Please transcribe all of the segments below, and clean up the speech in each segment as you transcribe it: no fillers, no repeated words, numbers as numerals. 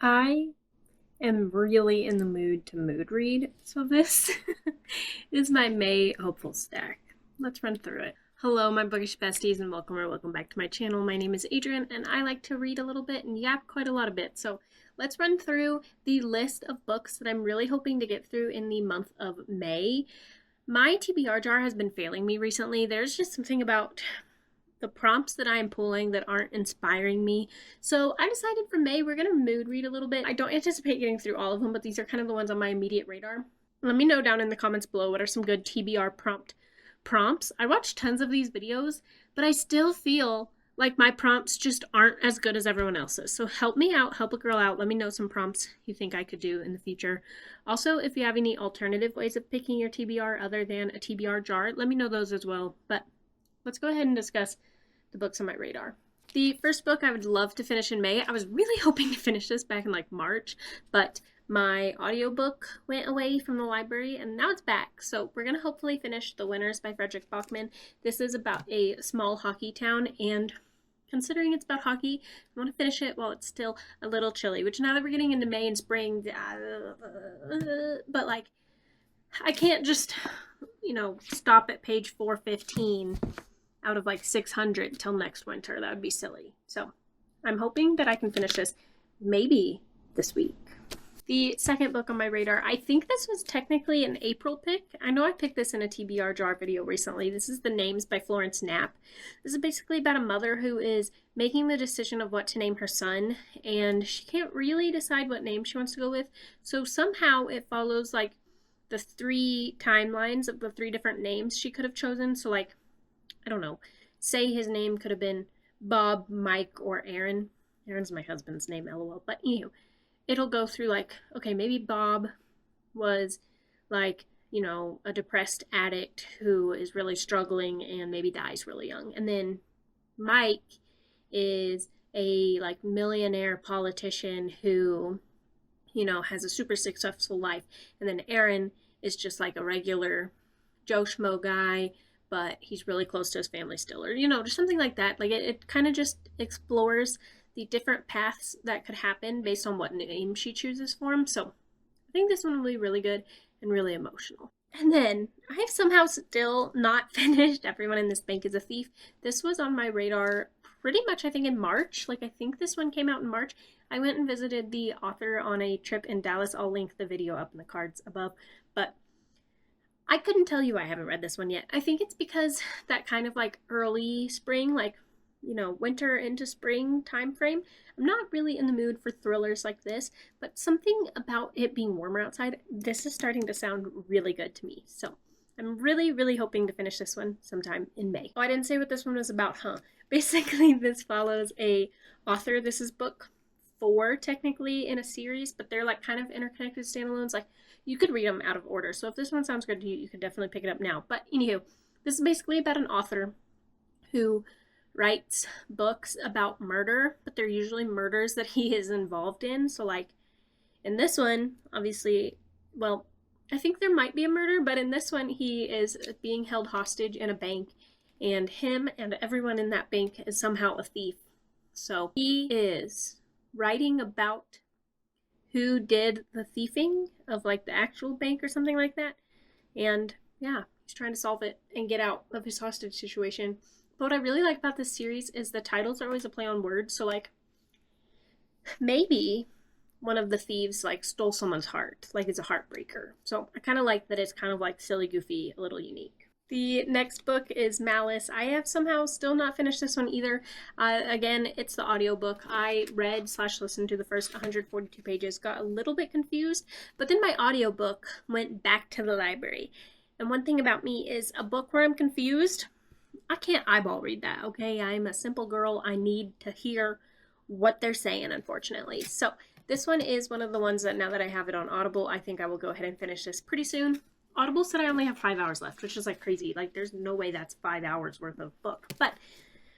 I am really in the mood to mood read, so this is my May hopeful stack. Let's run through it. Hello, my bookish besties, and welcome back to my channel. My name is Adrian, and I like to read a little bit and yap quite a lot of bit. So let's run through the list of books that I'm really hoping to get through in the month of May. My TBR jar has been failing me recently. There's just something about the prompts that I am pulling that aren't inspiring me. So I decided for May, we're going to mood read a little bit. I don't anticipate getting through all of them, but these are kind of the ones on my immediate radar. Let me know down in the comments below what are some good TBR prompts. I watch tons of these videos, but I still feel like my prompts just aren't as good as everyone else's. So help me out, help a girl out. Let me know some prompts you think I could do in the future. Also, if you have any alternative ways of picking your TBR other than a TBR jar, let me know those as well. But let's go ahead and discuss the books on my radar. The first book I would love to finish in May. I was really hoping to finish this back in like March, but my audiobook went away from the library and now it's back. So we're going to hopefully finish The Winners by Frederick Bachman. This is about a small hockey town, and considering it's about hockey, I want to finish it while it's still a little chilly, which now that we're getting into May and spring, but like I can't just, stop at page 415 out of like 600 till next winter. That would be silly. So I'm hoping that I can finish this maybe this week. The second book on my radar, I think this was technically an April pick. I know I picked this in a TBR jar video recently. This is The Names by Florence Knapp. This is basically about a mother who is making the decision of what to name her son, and she can't really decide what name she wants to go with. So somehow it follows like the 3 timelines of the 3 different names she could have chosen. So like, I don't know, say his name could have been Bob, Mike, or Aaron. Aaron's my husband's name, lol. But it'll go through like, okay, maybe Bob was like, a depressed addict who is really struggling and maybe dies really young. And then Mike is a like millionaire politician who, has a super successful life. And then Aaron is just like a regular Joe Schmo guy, but he's really close to his family still, or, just something like that. Like it kind of just explores the different paths that could happen based on what name she chooses for him. So I think this one will be really good and really emotional. And then I have somehow still not finished Everyone in This Bank is a Thief. This was on my radar pretty much, I think, in March. Like, I think this one came out in March. I went and visited the author on a trip in Dallas. I'll link the video up in the cards above. But I couldn't tell you I haven't read this one yet. I think it's because that kind of like early spring, like, winter into spring time frame, I'm not really in the mood for thrillers like this, but something about it being warmer outside, this is starting to sound really good to me. So I'm really, really hoping to finish this one sometime in May. Oh, I didn't say what this one was about, huh? Basically, this follows a author. This is book 4 technically in a series, but they're like kind of interconnected standalones. Like, you could read them out of order. So if this one sounds good to you, you could definitely pick it up now. But anywho, this is basically about an author who writes books about murder, but they're usually murders that he is involved in. So like in this one, obviously, well, I think there might be a murder, but in this one he is being held hostage in a bank, and him and everyone in that bank is somehow a thief. So he is writing about who did the thieving of like the actual bank or something like that. And yeah, he's trying to solve it and get out of his hostage situation. But what I really like about this series is the titles are always a play on words. So like maybe one of the thieves like stole someone's heart, like it's a heartbreaker. So I kind of like that it's kind of like silly, goofy, a little unique. The next book is Malice. I have somehow still not finished this one either. Again, it's the audiobook. I read/listened to the first 142 pages, got a little bit confused, but then my audiobook went back to the library. And one thing about me is a book where I'm confused, I can't eyeball read that, okay? I'm a simple girl. I need to hear what they're saying, unfortunately. So this one is one of the ones that now that I have it on Audible, I think I will go ahead and finish this pretty soon. Audible said I only have 5 hours left, which is like crazy. Like there's no way that's 5 hours worth of book. But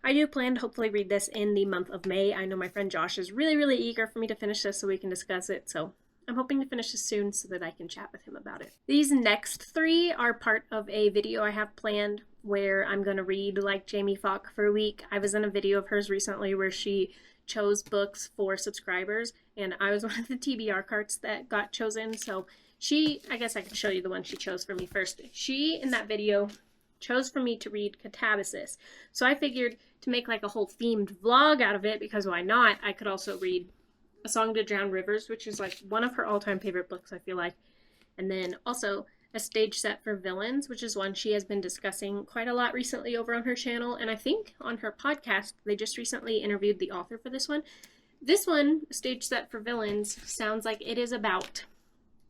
I do plan to hopefully read this in the month of May. I know my friend Josh is really, really eager for me to finish this so we can discuss it. So I'm hoping to finish this soon so that I can chat with him about it. These next 3 are part of a video I have planned where I'm going to read like Jamie Falk for a week. I was in a video of hers recently where she chose books for subscribers, and I was one of the TBR cards that got chosen. So I guess I could show you the one she chose for me first. She, in that video, chose for me to read Katabasis. So I figured to make like a whole themed vlog out of it, because why not, I could also read A Song to Drown Rivers, which is like one of her all-time favorite books, I feel like. And then also A Stage Set for Villains, which is one she has been discussing quite a lot recently over on her channel. And I think on her podcast, they just recently interviewed the author for this one. This one, A Stage Set for Villains, sounds like it is about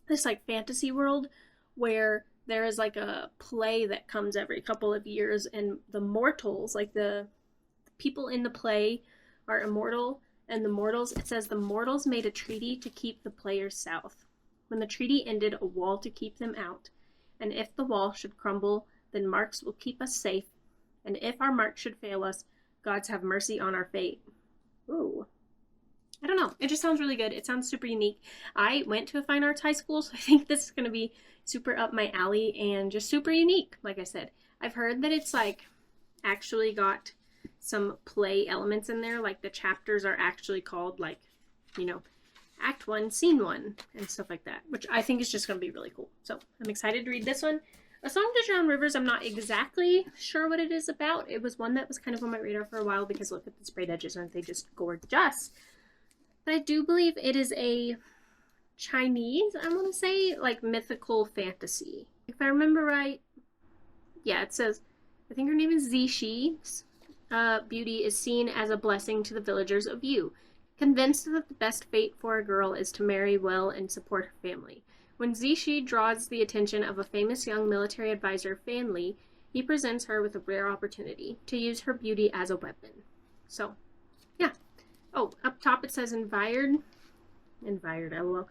this like fantasy world where there is like a play that comes every couple of years, and the mortals, like the people in the play, are immortal, and the mortals, it says the mortals made a treaty to keep the players south. When the treaty ended, a wall to keep them out. And if the wall should crumble, then marks will keep us safe. And if our marks should fail us, gods have mercy on our fate. Ooh. I don't know. It just sounds really good. It sounds super unique. I went to a fine arts high school, so I think this is going to be super up my alley and just super unique, like I said. I've heard that it's like actually got some play elements in there, like the chapters are actually called like, you know, Act 1, Scene 1, and stuff like that, which I think is just going to be really cool. So I'm excited to read this one. A Song to Drown Rivers, I'm not exactly sure what it is about. It was one that was kind of on my radar for a while because look at the sprayed edges, aren't they just gorgeous? But I do believe it is a Chinese, I want to say, like mythical fantasy. If I remember right, yeah, it says, I think her name is Zixi. Beauty is seen as a blessing to the villagers of Yu. Convinced that the best fate for a girl is to marry well and support her family. When Zixi draws the attention of a famous young military advisor, Fan Li, he presents her with a rare opportunity to use her beauty as a weapon. So, yeah. Oh, up top it says inspired, lol.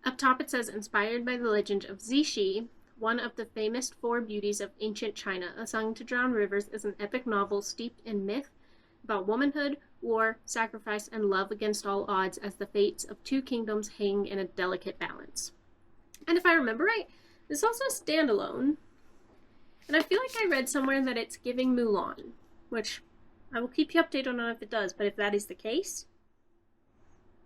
Up top it says inspired by the legend of Zixi, one of the famous four beauties of ancient China. A Song to Drown Rivers is an epic novel steeped in myth about womanhood, war, sacrifice, and love against all odds as the fates of two kingdoms hang in a delicate balance. And if I remember right, this is also a standalone. And I feel like I read somewhere that it's giving Mulan, which I will keep you updated on if it does, but if that is the case,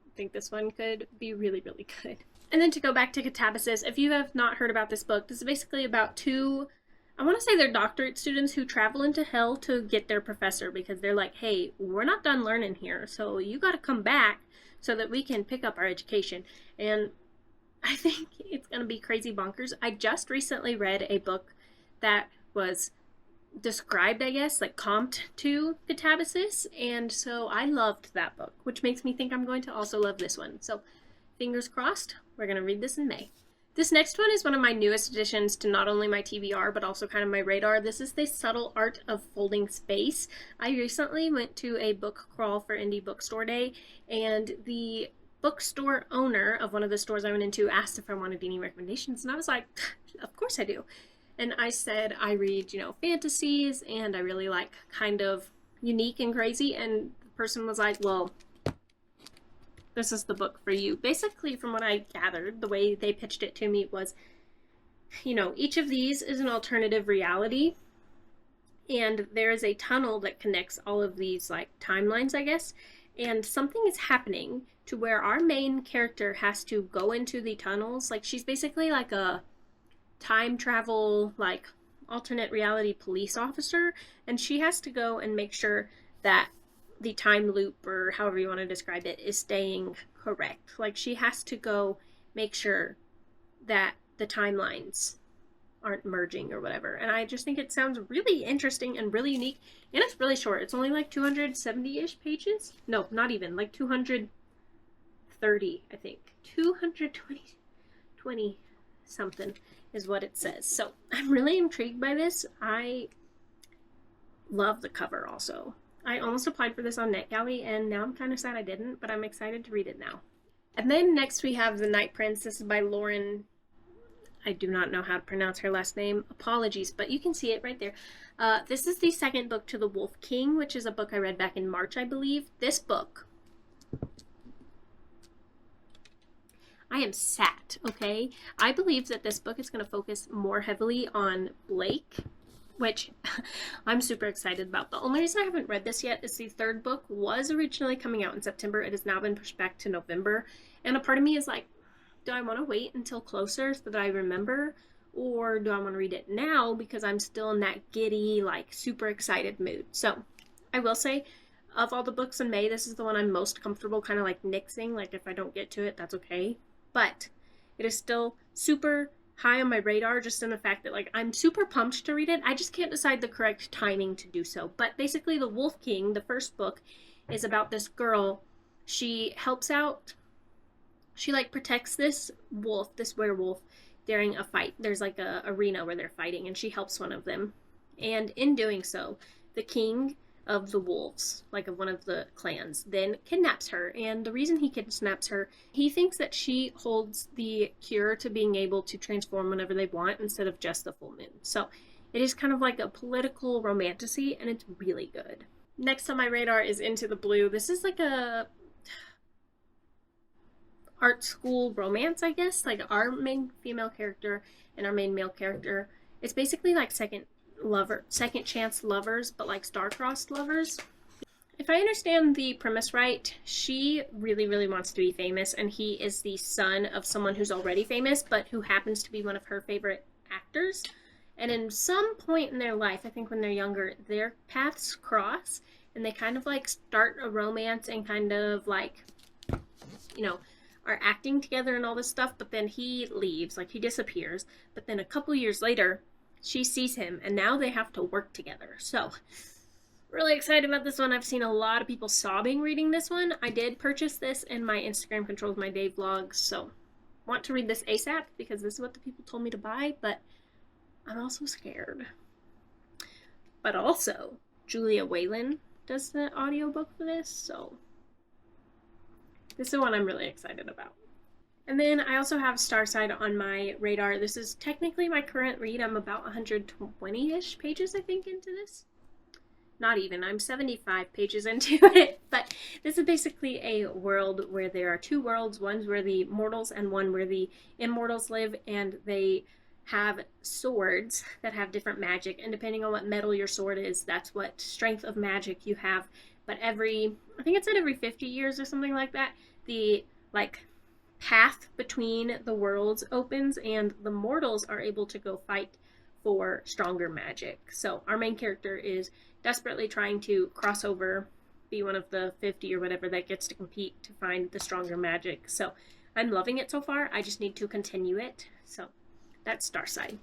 I think this one could be really, really good. And then to go back to Katabasis, if you have not heard about this book, this is basically about two, I want to say they're doctorate students who travel into hell to get their professor because they're like, hey, we're not done learning here, so you got to come back so that we can pick up our education. And I think it's going to be crazy bonkers. I just recently read a book that was described, I guess, like comped to Katabasis, and so I loved that book, which makes me think I'm going to also love this one. So fingers crossed, we're going to read this in May. This next one is one of my newest additions to not only my TBR, but also kind of my radar. This is The Subtle Art of Folding Space. I recently went to a book crawl for Indie Bookstore Day, and the bookstore owner of one of the stores I went into asked if I wanted any recommendations, and I was like, of course I do. And I said I read, you know, fantasies, and I really like kind of unique and crazy, and the person was like, well, this is the book for you. Basically, from what I gathered, the way they pitched it to me was, you know, each of these is an alternative reality, and there is a tunnel that connects all of these, like, timelines, I guess, and something is happening to where our main character has to go into the tunnels. Like, she's basically like a time travel, like, alternate reality police officer, and she has to go and make sure that the time loop, or however you want to describe it, is staying correct. Like, she has to go make sure that the timelines aren't merging or whatever. And I just think it sounds really interesting and really unique, and it's really short. It's only like 270-ish pages. No, not even, like 230, I think. 220 something is what it says. So I'm really intrigued by this. I love the cover also. I almost applied for this on NetGalley, and now I'm kind of sad I didn't, but I'm excited to read it now. And then next we have The Night Prince. This is by Lauren. I do not know how to pronounce her last name. Apologies, but you can see it right there. This is the second book to The Wolf King, which is a book I read back in March, I believe. This book, I am sat, okay? I believe that this book is going to focus more heavily on Blake which I'm super excited about. The only reason I haven't read this yet is the third book was originally coming out in September. It has now been pushed back to November. And a part of me is like, do I want to wait until closer so that I remember? Or do I want to read it now because I'm still in that giddy, like super excited mood? So I will say, of all the books in May, this is the one I'm most comfortable kind of like nixing. Like if I don't get to it, that's okay. But it is still super high on my radar, just in the fact that like I'm super pumped to read it. I just can't decide the correct timing to do so. But basically the Wolf King, the first book, is about this girl. She helps out, she like protects this wolf, this werewolf, during a fight. There's like a arena where they're fighting and she helps one of them. And in doing so, the king of the wolves, like of one of the clans, then kidnaps her. And the reason he kidnaps her, he thinks that she holds the cure to being able to transform whenever they want instead of just the full moon. So it is kind of like a political romantasy, and it's really good. Next on my radar is Into the Blue. This is like a art school romance, I guess. Like our main female character and our main male character, it's basically like second chance lovers, but like star-crossed lovers. If I understand the premise right, she really, really wants to be famous, and he is the son of someone who's already famous, but who happens to be one of her favorite actors. And in some point in their life, I think when they're younger, their paths cross, and they kind of like start a romance and kind of like, you know, are acting together and all this stuff, but then he leaves, like he disappears. But then a couple years later, she sees him, and now they have to work together. So, really excited about this one. I've seen a lot of people sobbing reading this one. I did purchase this in my Instagram Controls My Day vlogs, so want to read this ASAP because this is what the people told me to buy, but I'm also scared. But also, Julia Whalen does the audiobook for this, so this is one I'm really excited about. And then I also have Starside on my radar. This is technically my current read. I'm about 120-ish pages, I think, into this. Not even. I'm 75 pages into it. But this is basically a world where there are two worlds. One's where the mortals and one where the immortals live. And they have swords that have different magic. And depending on what metal your sword is, that's what strength of magic you have. But I think it said every 50 years or something like that, the, like, path between the worlds opens and the mortals are able to go fight for stronger magic. So our main character is desperately trying to cross over, be one of the 50 or whatever that gets to compete to find the stronger magic. So I'm loving it so far. I just need to continue it. So that's Starside.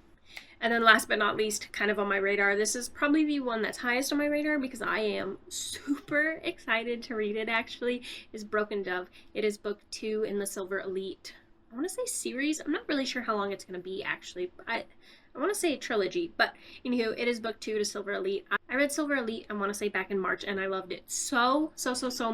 And then last but not least, kind of on my radar, this is probably the one that's highest on my radar because I am super excited to read it, actually, is Broken Dove. It is book 2 in the Silver Elite, I want to say series. I'm not really sure how long it's going to be, actually. I want to say a trilogy, but anywho, it is book 2 to Silver Elite. I read Silver Elite, I want to say back in March, and I loved it so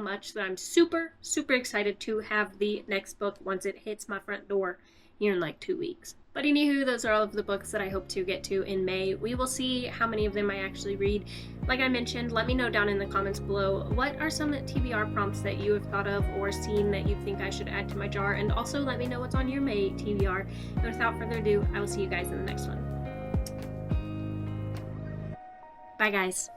much that I'm super excited to have the next book once it hits my front door here in like 2 weeks. But anywho, those are all of the books that I hope to get to in May. We will see how many of them I actually read. Like I mentioned, let me know down in the comments below what are some TBR prompts that you have thought of or seen that you think I should add to my jar, and also let me know what's on your May TBR. And without further ado, I will see you guys in the next one. Bye guys.